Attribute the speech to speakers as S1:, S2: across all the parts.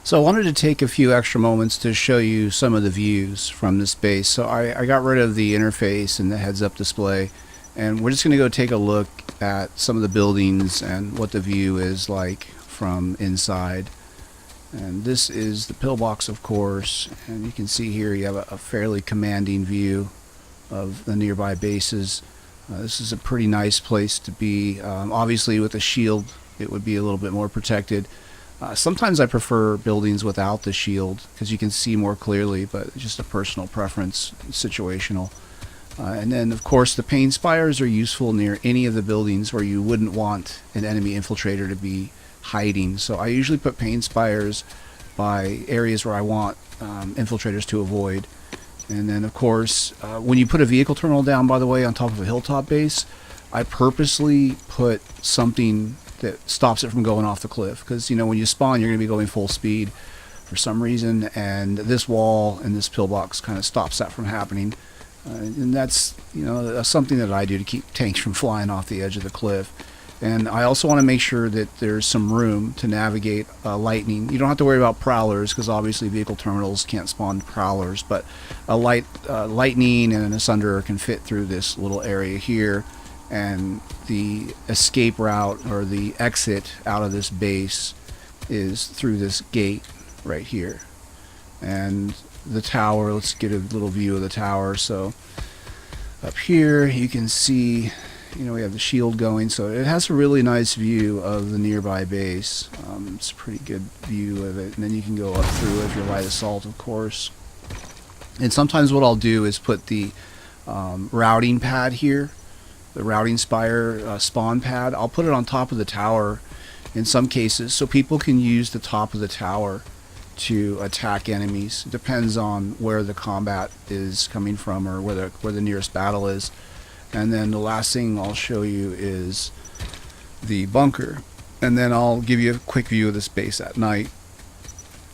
S1: So I wanted to take a few extra moments to show you some of the views from this base. So I got rid of the interface and the heads-up display, and we're just going to go take a look at some of the buildings and what the view is like from inside. And this is the pillbox, of course, and you can see here you have a fairly commanding view of the nearby bases. This is a pretty nice place to be. Obviously with a shield it would be a little bit more protected. Sometimes I prefer buildings without the shield because you can see more clearly, but it's just a personal preference, situational. And then of course the pain spires are useful near any of the buildings where you wouldn't want an enemy infiltrator to be hiding. So I usually put pain spires by areas where I want infiltrators to avoid. And then of course when you put a vehicle terminal down, by the way, on top of a hilltop base, I purposely put something that stops it from going off the cliff, because you know when you spawn you're going to be going full speed for some reason, and this wall and this pillbox kind of stops that from happening. And that's, you know, that's something that I do to keep tanks from flying off the edge of the cliff. And I also want to make sure that there's some room to navigate lightning. You don't have to worry about prowlers because obviously vehicle terminals can't spawn prowlers, but a lightning and an asunder can fit through this little area here. And the escape route or the exit out of this base is through this gate right here. And the tower, let's get a little view of the tower. So up here you can see, you know, we have the shield going, so it has a really nice view of the nearby base. It's a pretty good view of it, and then you can go up through if you're light assault, of course. And sometimes what I'll do is put the routing pad here, the routing spire spawn pad. I'll put it on top of the tower in some cases so people can use the top of the tower to attack enemies. It depends on where the combat is coming from or where the nearest battle is. And then the last thing I'll show you is the bunker, and then I'll give you a quick view of this base at night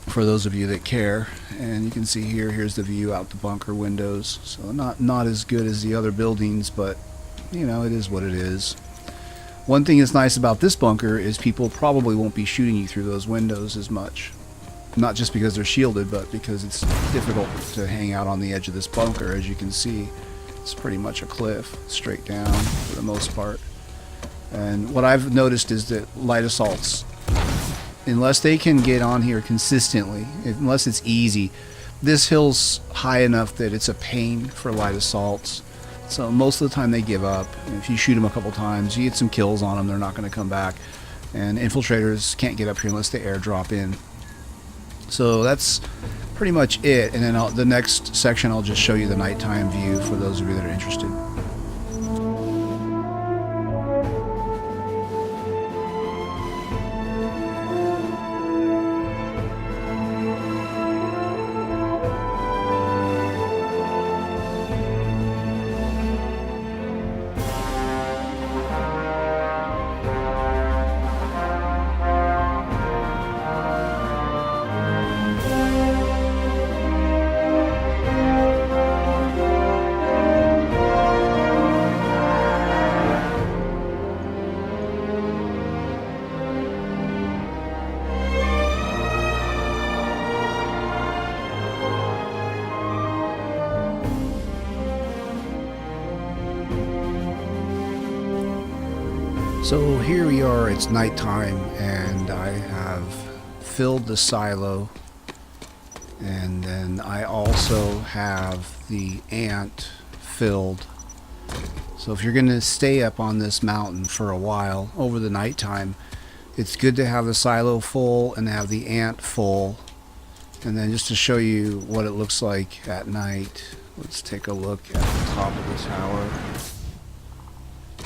S1: for those of you that care. And you can see here, here's the view out the bunker windows. So not as good as the other buildings, but you know, it is what it is. One thing that's nice about this bunker is people probably won't be shooting you through those windows as much. Not just because they're shielded, but because it's difficult to hang out on the edge of this bunker. As you can see, it's pretty much a cliff straight down for the most part. And what I've noticed is that light assaults, unless they can get on here consistently, unless it's easy, this hill's high enough that it's a pain for light assaults. So most of the time they give up. If you shoot them a couple times, you get some kills on them, they're not going to come back. And infiltrators can't get up here unless they airdrop in. So that's pretty much it. And then the next section I'll just show you the nighttime view for those of you that are interested. So here we are, it's nighttime, and I have filled the silo, and then I also have the ant filled. So if you're going to stay up on this mountain for a while over the nighttime, it's good to have the silo full and have the ant full. And then just to show you what it looks like at night, let's take a look at the top of the tower.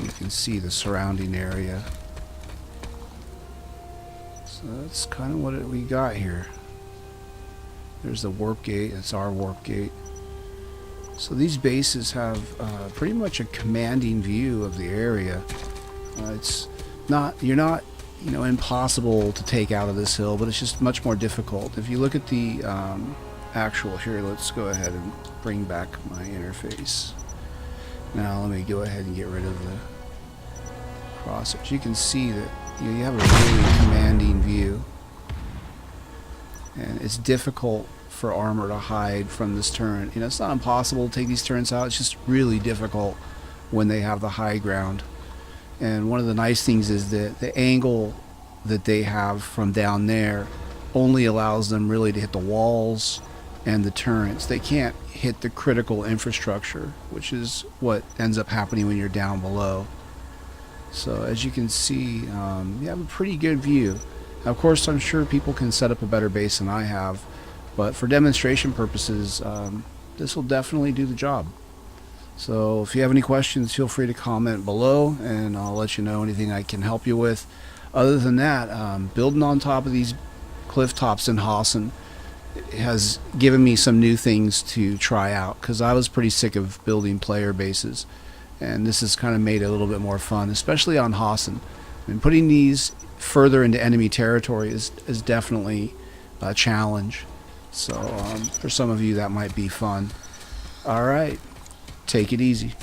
S1: You can see the surrounding area. So that's kind of what we got here. There's the warp gate. That's our warp gate. So these bases have pretty much a commanding view of the area. It's not, you're not, you know, impossible to take out of this hill, but it's just much more difficult. If you look at the actual here, let's go ahead and bring back my interface. Now let me go ahead and get rid of the crossers. You can see that you have a really commanding view. and it's difficult for armor to hide from this turret. You know, it's not impossible to take these turrets out, it's just really difficult when they have the high ground. And one of the nice things is that the angle that they have from down there only allows them really to hit the walls and the turrets. They can't hit the critical infrastructure, which is what ends up happening when you're down below. So as you can see, you have a pretty good view. Now, of course, I'm sure people can set up a better base than I have, but for demonstration purposes, this will definitely do the job. So if you have any questions, feel free to comment below, and I'll let you know anything I can help you with. Other than that, building on top of these cliff tops in Hassan has given me some new things to try out, because I was pretty sick of building player bases, and this has kind of made it a little bit more fun, especially on Hassan. And putting these further into enemy territory is definitely a challenge. So for some of you that might be fun. Alright, take it easy.